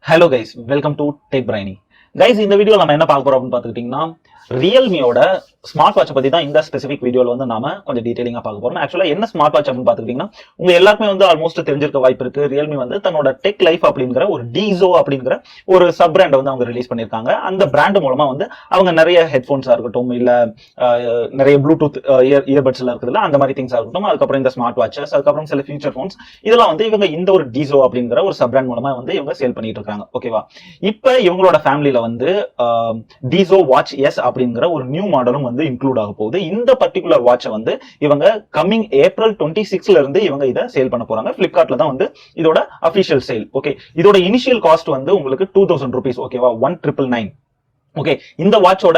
Hello guys, welcome to Tech Brainy. Guys, இந்த வீடியோல நம்ம என்ன பார்க்க போறோம் அப்படின்னு பார்த்துக்கிட்டீங்கன்னா ரியல்மியோட ஸ்மார்ட் வாட்ச் பத்தி தான் இந்த ஸ்பெசிபிக் வீடியோல வந்து நாம கொஞ்சம் டீடைலிங்கா பார்க்க போறோம். ஆக்சுவலா என்ன ஸ்மார்ட் வாட்ச் அப்படின்னு பாத்துக்கிட்டீங்கன்னா உங்க எல்லாருமே வந்து ஆல்மோஸ்ட் தெரிஞ்சிருக்க வாய்ப்பு இருக்கு. ரியல்மி வந்து தன்னோட டெக் லைஃப் அப்படிங்கிற ஒரு DIZO அப்படிங்கிற ஒரு சப் பிராண்ட் வந்து அவங்க ரிலீஸ் பண்ணிருக்காங்க. அந்த பிராண்ட் மூலமா வந்து அவங்க நிறைய ஹெட்போன்ஸா இருக்கட்டும், இல்ல நிறைய ப்ளூடூத் இயர்பட்ஸ்ல இருக்குதுல அந்த மாதிரி திங்ஸா இருக்கட்டும், அதுக்கப்புறம் இந்த ஸ்மார்ட் வாட்சஸ், அதுக்கப்புறம் சில ஃபியூச்சர் போன்ஸ், இதெல்லாம் வந்து இவங்க இந்த ஒரு DIZO அப்படிங்கிற ஒரு சப் பிராண்ட் மூலமா வந்து இவங்க சேல் பண்ணிட்டு இருக்காங்க. ஓகேவா? இப்ப இவங்களோட ஃபேமிலியில வந்து DIZO வாட்ச் எஸ் அப்படிங்கிற ஒரு நியூ மாடலும் வந்து இன்க்ளூட் ஆக போகுது. இந்த பர்டிகுலர் வாட்சை வந்து இவங்க கம்மிங் April 26ல இருந்து இவங்க இதை சேல் பண்ண போறாங்க. பிளிப்கார்ட்ல தான் வந்து இதோட அபிஷியல் சேல். ஓகே, இதோட இனிஷியல் காஸ்ட் வந்து உங்களுக்கு 2000 rupees. ஓகேவா? 1999. ஓகே, இந்த வாட்சோட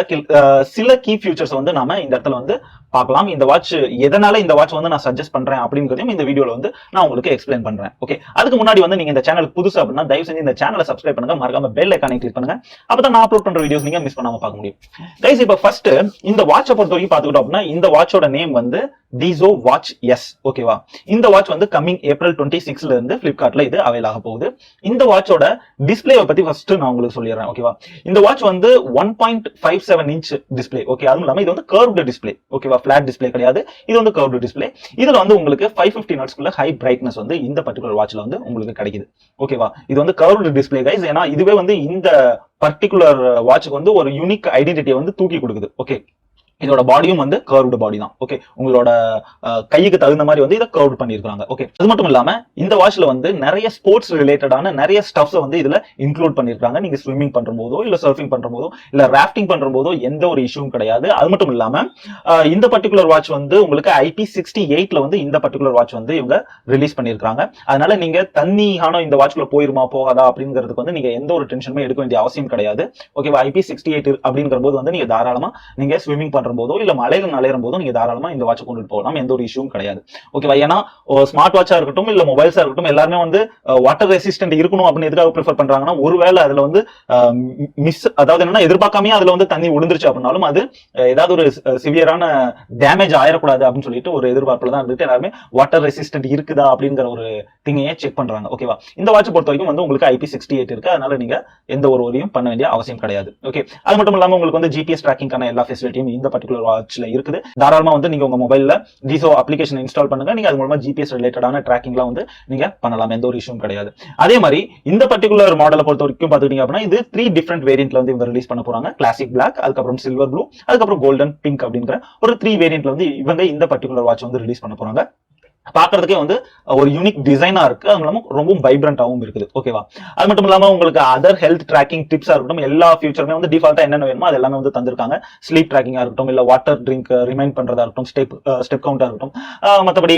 சில கீ ஃபியூச்சர்ஸ் வந்து நாம இந்த இடத்துல வந்து பார்க்கலாம். இந்த வாட்ச் எதனால இந்த வாட்ச் வந்து நான் சஜஸ்ட் பண்றேன் அப்படிங்கறதையும் இந்த வீடியோல வந்து நான் உங்களுக்கு எக்ஸ்பிளைன் பண்றேன். ஓகே, அதுக்கு முன்னாடி வந்து நீங்க இந்த சேனலுக்கு புதுசு அப்படின்னா தயவு செஞ்சு இந்த சேனலை சப்ஸ்கிரைப் பண்ணுங்க, மறக்காம பெல் ஐகானை கிளிக் பண்ணுங்க. அப்பதான் நான் அப்லோட் பண்ற வீடியோஸ் நீங்க மிஸ் பண்ணாம பார்க்க முடியும். கைஸ், இப்ப ஃபர்ஸ்ட் இந்த வாட்சை பொறுத்த வரைக்கும் பாத்துக்கிட்டோம் அப்படின்னா இந்த வாட்சோட நேம் வந்து DIZO வாட்ச் எஸ். ஓகேவா? இந்த வாட்ச் வந்து கம்மிங் April 26ல இருந்து பிளிப்கார்ட்ல இது அவைல் ஆக போகுது. இந்த வாட்சோட டிஸ்பிளேவை பத்தி ஃபர்ஸ்ட் நான் உங்களுக்கு சொல்லிடுறேன். ஓகேவா? இந்த வாட்ச் வந்து 1.57 inch டிஸ்பிளே. ஓகே, அதுவும் இல்லாம இது வந்து கர்வ்டு டிஸ்பிளே. ஓகேவா? பிளாட் டிஸ்பிளே கிடையாது, இது வந்து கர்வ்டு டிஸ்பிளே. இதுல வந்து உங்களுக்கு 550 நட்ஸ்க்குள்ள ஹை பிரைட்னஸ் வந்து இந்த பர்டிகுலர் வாட்ச்ல வந்து உங்களுக்கு கிடைக்குது. ஓகேவா? இது வந்து கர்வ்டு டிஸ்பிளே கைஸ். ஏன்னா இதுவே வந்து இந்த பர்டிகுலர் வாட்சுக்கு வந்து ஒரு யூனிக் ஐடென்டிட்டியை வந்து தூக்கி கொடுக்குது. ஓகே, இதோட பாடியும் வந்து கர்வ்டு பாடி தான். ஓகே, உங்களோட கைக்கு தகுந்த மாதிரி வந்து இதை கர்வ் பண்ணிருக்காங்க. ஓகே, அது மட்டும் இல்லாம இந்த வாட்ச்ல வந்து நிறைய ஸ்போர்ட்ஸ் ரிலேட்டடான நிறைய ஸ்டப்ஸ் வந்து இதுல இன்க்ளூட் பண்ணிருக்காங்க. நீங்க ஸ்விம்மிங் பண்ற போதோ, இல்ல சர்ஃபிங் பண்ற போதோ, இல்ல ராஃப்டிங் பண்ற போதோ எந்த ஒரு இஷ்யூவும் கிடையாது. அது மட்டும் இல்லாம இந்த பர்டிகுலர் வாட்ச் வந்து உங்களுக்கு IP68ல வந்து இந்த பர்டிகுலர் வாட்ச் வந்து இவங்க ரிலீஸ் பண்ணிருக்காங்க. அதனால நீங்க தண்ணியான இந்த வாட்ச்ல போயிருமா போகாதா அப்படிங்கிறதுக்கு வந்து நீங்க எந்த ஒரு டென்ஷனுமே எடுக்க வேண்டிய அவசியம் கிடையாது. ஓகேவா? IP68 அப்படிங்கிற போது வந்து நீங்க தாராளமா நீங்க ஸ்விம்மிங் பண்ற போதோ இல்ல மலையில நலையும் போதோ நீங்க தாராளமா இந்த வாட்ச் கொண்டுட்டு போகலாம், எந்த ஒரு இஷ்யூவும் கிடையாது. ஓகேவா? ஏன்னா ஸ்மார்ட் வாட்சா இருக்கட்டும் இல்ல மொபைல்ஸா இருக்கட்டும் எல்லாருமே வந்து வாட்டர் ரெசிஸ்டன்ட் இருக்கணும் அப்படின்னு எதுக்காக ப்ரிஃபர் பண்றாங்கன்னா, ஒருவேளை அதுல வந்து அதாவது என்னன்னா எதிர்பார்க்காம அதுல வந்து தண்ணி விழுந்துருச்சு அப்படின்னாலும் அது ஏதாவது ஒரு சிவியரான டேமேஜ் ஆயிடக்கூடாது அப்படின்னு சொல்லிட்டு ஒரு எதிர்பார்ப்புல தான் இருந்துட்டு எல்லாருமே வாட்டர் ரெசிஸ்டன்ட் இருக்குதா அப்படிங்கிற ஒரு திங்கையே செக் பண்றாங்க. ஓகேவா? இந்த வாட்ச் பொறுத்த வரைக்கும் வந்து உங்களுக்கு IP68 இருக்கு, அதனால நீங்க எந்த ஒரு வரியும் பண்ண வேண்டிய அவசியம் கிடையாது. ஓகே, அது மட்டும் இல்லாம உங்களுக்கு வந்து GPS ட்ராக்கிங்கான எல்லா ஃபெசிலிட்டியும் இந்த பர்டிகுலர் வாட்ச்ல இருக்குது. தாராளமா வந்து நீங்க உங்க மொபைல்ல DIZO அப்ளிகேஷன் இன்ஸ்டால் பண்ணுங்க. நீங்க அது மூலமா GPS ரிலேட்டடான ட்ராக்கிங்லாம் வந்து நீங்க பண்ணலாம், எந்த ஒரு இஷ்யூவும் கிடையாது. அதே மாதிரி இந்த பர்டிகுலர் மாடலை பொறுத்த வரைக்கும் பாத்துக்கிட்டீங்க அப்படின்னா இது 3 டிஃபரெண்ட் வேரியன்ட்ல வந்து இவங்க ரிலீஸ் பண்ண போறாங்க. கிளாசிக் பிளாக், அதுக்கப்புறம் சில்வர் ப்ளூ, அதுக்கப்புறம் கோல்டன் பிங்க் அப்படிங்கிற ஒரு 3 வேரியன்ட்ல வந்து இவங்க இந்த பர்டிகுலர் வாட்ச் வந்து ரிலீஸ் பண்ண போறாங்க. பாக்குறதுக்கே வந்து ஒரு யூனிக் டிசைனா இருக்கு, அது இல்லாம ரொம்ப வைப்ரண்டாவும் இருக்குது. ஓகேவா? அது மட்டும் இல்லாம உங்களுக்கு அதர் ஹெல்த் ட்ராக்கிங் டிப்ஸா இருக்கட்டும், எல்லா ஃபியூச்சருமே வந்து டிஃபால்ட்டா என்னென்ன வேணுமோ அது எல்லாமே வந்து தந்திருக்காங்க. ஸ்லீப் ட்ராக்கிங்கா இருக்கட்டும், இல்ல வாட்டர் ட்ரிங்க் ரிமைண்ட் பண்றதா இருக்கட்டும், ஸ்டெப் கவுண்டா இருக்கட்டும், மற்றபடி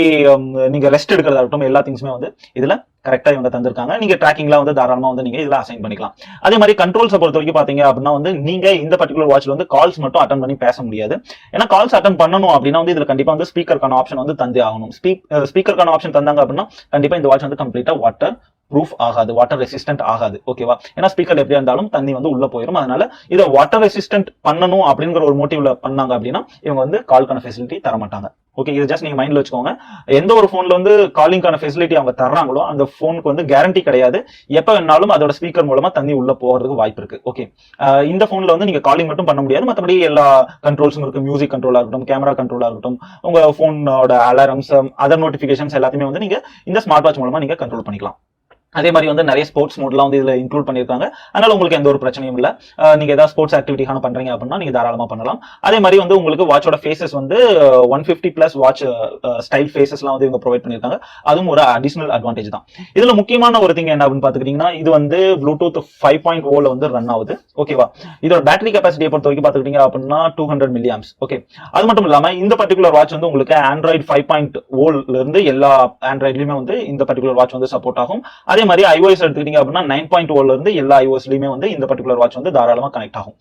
நீங்க ரெஸ்ட் எடுக்கிறதா இருக்கட்டும், எல்லா திங்ஸுமே வந்து இதுல கரெக்டா இவங்க தந்திருக்காங்க. நீங்க ட்ராக்கிங்லாம் வந்து தாராளமா வந்து நீங்க இதுல அசைன் பண்ணிக்கலாம். அதே மாதிரி கண்ட்ரோல்ஸ் பொறுத்த வரைக்கும் பாத்தீங்க அப்படின்னா வந்து நீங்க இந்த பர்டிகுலர் வாட்ச்ல வந்து கால்ஸ் மட்டும் அட்டன் பண்ணி பேச முடியாது. ஏன்னா கால்ஸ் அட்டன் பண்ணணும் அப்படின்னா வந்து இதுல கண்டிப்பா வந்து ஸ்பீக்கருக்கான ஆப்ஷன் வந்து தந்தே ஆகணும். ஸ்பீக்கருக்கான ஆப்ஷன் தந்தாங்க அப்படின்னா கண்டிப்பா இந்த வாட்ச் வந்து கம்ப்ளீட்டா வாட்டர் ப்ரூஃப் ஆகாது, வாட்டர் ரெசிஸ்டன்ட் ஆகாது. ஓகேவா? ஏன்னா ஸ்பீக்கர் எப்படியா இருந்தாலும் தண்ணி வந்து உள்ள போயிடும். அதனால இதை வாட்டர் ரெசிஸ்டன்ட் பண்ணணும் அப்படிங்கிற ஒரு மோட்டிவ்ல பண்ணாங்க அப்படின்னா இவங்க வந்து கால்கான ஃபெசிலிட்டி தர மாட்டாங்க. ஓகே, இது ஜஸ்ட் நீங்க மைண்ட்ல வச்சுக்கோங்க. எந்த ஒரு போன்ல வந்து காலிங்கான ஃபெசிலிட்டி அவங்க தர்றாங்களோ அந்த போனுக்கு வந்து கேரண்டி கிடையாது. எப்ப வேணாலும் அதோட ஸ்பீக்கர் மூலமா தண்ணி உள்ள போறதுக்கு வாய்ப்பு இருக்கு. ஓகே, இந்த போன்ல வந்து நீங்க காலிங் மட்டும் பண்ண முடியாது, மற்றபடி எல்லா கண்ட்ரோல்ஸும் இருக்கு. மியூசிக் கண்ட்ரோலா இருக்கட்டும், கேமரா கண்ட்ரோலா இருக்கட்டும், உங்க போனோட அலாரம்ஸ், அதர் நோட்டிபிகேஷன்ஸ் எல்லாத்தையுமே வந்து நீங்க இந்த ஸ்மார்ட் வாட்ச் மூலமா நீங்க கண்ட்ரோல் பண்ணிக்கலாம். அதே மாதிரி வந்து நிறைய ஸ்போர்ட்ஸ் மோட்லாம் வந்து இதுல இன்க்ளூட் பண்ணிருக்காங்க. அதனால உங்களுக்கு எந்த ஒரு பிரச்சனையும் இல்ல. நீங்க ஏதாவது ஸ்போர்ட்ஸ் ஆக்டிவிட்டிக்கான பண்றீங்க அப்படின்னா நீங்க தாராளமா பண்ணலாம். அதே மாதிரி வந்து உங்களுக்கு வாட்சோட ஃபேசஸ் வந்து 150+ வாட்ச் ஸ்டைல் ஃபேசஸ்லாம் வந்து இவங்க ப்ரொவைட் பண்ணிருக்காங்க. அதுவும் ஒரு அடிஷனல் அட்வான்டேஜ் தான். இதுல முக்கியமான ஒரு திங் என்ன அப்படின்னு பாத்துக்கிட்டீங்கன்னா இது வந்து ப்ளூடூத் 5.0ல வந்து ரன் ஆகுது. ஓகேவா? இதோட பேட்டரி கெபாசிட்டியை பொறுத்த வரைக்கும் பாத்துக்கிட்டீங்க அப்படின்னா 200 mAh. ஓகே, அது மட்டும் இல்லாம இந்த பர்டிகுலர் வாட்ச் வந்து உங்களுக்கு ஆண்ட்ராய்டு 5.0ல இருந்து எல்லா ஆண்ட்ராய்ட்லயுமே வந்து இந்த பர்டிகுலர் வாட்ச் வந்து சப்போர்ட் ஆகும். அதே மாதிரி iOS எடுத்துக்கிட்டீங்க அப்படின்னா 9.0ல இருந்து எல்லா iOSலயுமே வந்து இந்த பர்டிகுலர் வாட்ச் வந்து தாராளமா கனெக்ட் ஆகும்.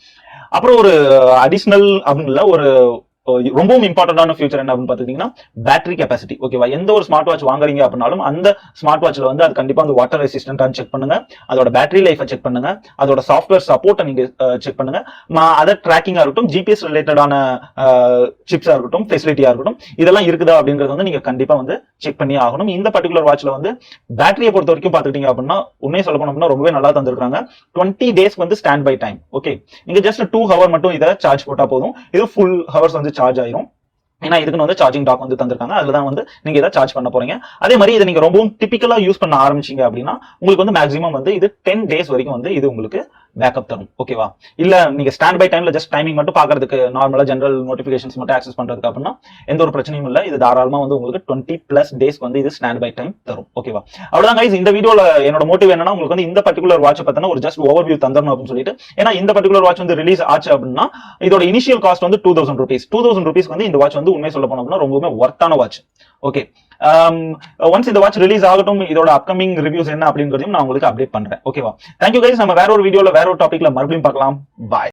அப்புறம் ஒரு அடிஷனல் அப்படின்னு ஒரு ரொம்பவும் இம்பார்ட்டன்டான ஃபியூச்சர் என்ன அப்படின்னு பாத்துக்கிட்டீங்கன்னா பேட்டரி கெபாசிட்டி. ஓகேவா, எந்த ஒரு ஸ்மார்ட் வாட்ச் வாங்குறீங்க அப்படின்னாலும் அந்த ஸ்மார்ட் வாட்ச்ல வந்து அது கண்டிப்பா வந்து வாட்டர் ரெசிஸ்டன்டான்னு செக் பண்ணுங்க, அதோட பேட்டரி லைஃபை செக் பண்ணுங்க, அதோட சாஃப்ட்வேர் சப்போர்ட்டை நீங்க செக் பண்ணுங்க, அதர் ட்ராக்கிங்கா இருக்கட்டும், ஜிபிஎஸ் ரிலேட்டடான சிப்ஸா இருக்கட்டும், ஃபெசிலிட்டியா இருக்கட்டும், இதெல்லாம் இருக்குதா அப்படின்றது வந்து நீங்க கண்டிப்பா வந்து செக் பண்ணி ஆகணும். இந்த பர்டிகுலர் வாட்ச்ல வந்து பேட்டரியை பொறுத்த வரைக்கும் பாத்துக்கிட்டீங்க அப்படின்னா உண்மையை சொல்ல போனோம்னா ரொம்பவே நல்லா தந்திருக்காங்க. 20 டேஸ்க்கு வந்து ஸ்டாண்ட் பை டைம். ஓகே, நீங்க ஜஸ்ட் 2 ஹவர் மட்டும் இதை சார்ஜ் போட்டா போதும், இது ஃபுல் ஹவர்ஸ் வந்து சார்ஜ் ஆயிரும். ஏன்னா இதுக்குன்னு வந்து சார்ஜிங் டாக் வந்து தந்திருக்காங்க, அதுதான் வந்து நீங்க இதை சார்ஜ் பண்ண போறீங்க. அதே மாதிரி இதை நீங்க ரொம்பவும் டிபிக்கலா யூஸ் பண்ண ஆரம்பிச்சீங்க அப்படின்னா உங்களுக்கு வந்து மேக்ஸிமம் வந்து இது 10 டேஸ் வரைக்கும் வந்து இது உங்களுக்கு பேக்கப் தரும். ஓகேவா, இல்ல நீங்க ஸ்டாண்ட் பை டைம்ல ஜஸ்ட் டைமிங் மட்டும் பாக்குறதுக்கு, நார்மலா ஜெனரல் நோட்டிபிகேஷன்ஸ் மட்டும் ஆக்சஸ் பண்றதுக்கு அப்படின்னா எந்த ஒரு பிரச்சனையும் இல்ல, இது தாராளமா வந்து உங்களுக்கு 20+ டேஸ் வந்து இது ஸ்டாண்ட் பை டைம் தரும். ஓகேவா, அவ்வளவுதான் கைஸ். இந்த வீடியோல என்னோட மோட்டிவ் என்னன்னா உங்களுக்கு வந்து இந்த பர்டிகுலர் வாட்ச் பத்தின ஒரு ஜஸ்ட் ஓவர்வியூ தந்தரணும் அப்படின்னு சொல்லிட்டு. ஏன்னா இந்த பர்டிகுலர் வாட்ச் வந்து ரிலீஸ் ஆச்சு அப்படின்னா இதோட இனிஷியல் காஸ்ட் வந்து 2000 rupees. 2000 rupees வந்து இந்த வாட்ச் வந்து உண்மையை சொல்ல போனோம் அப்படின்னா ரொம்பவே ஒர்த்தான வாட்ச். ஓகே, ஒன்ஸ் இந்த வாட்ச் ரிலீஸ் ஆகட்டும், இதோட அப்கமிங் ரிவ்யூஸ் என்ன அப்படின்றதையும் நான் உங்களுக்கு அப்டேட் பண்றேன். ஓகேவா, தேங்க்யூ கைஸ். நம்ம வேற ஒரு வீடியோல வேற ஒரு டாபிக்ல மறுபடியும் பார்க்கலாம். பாய்.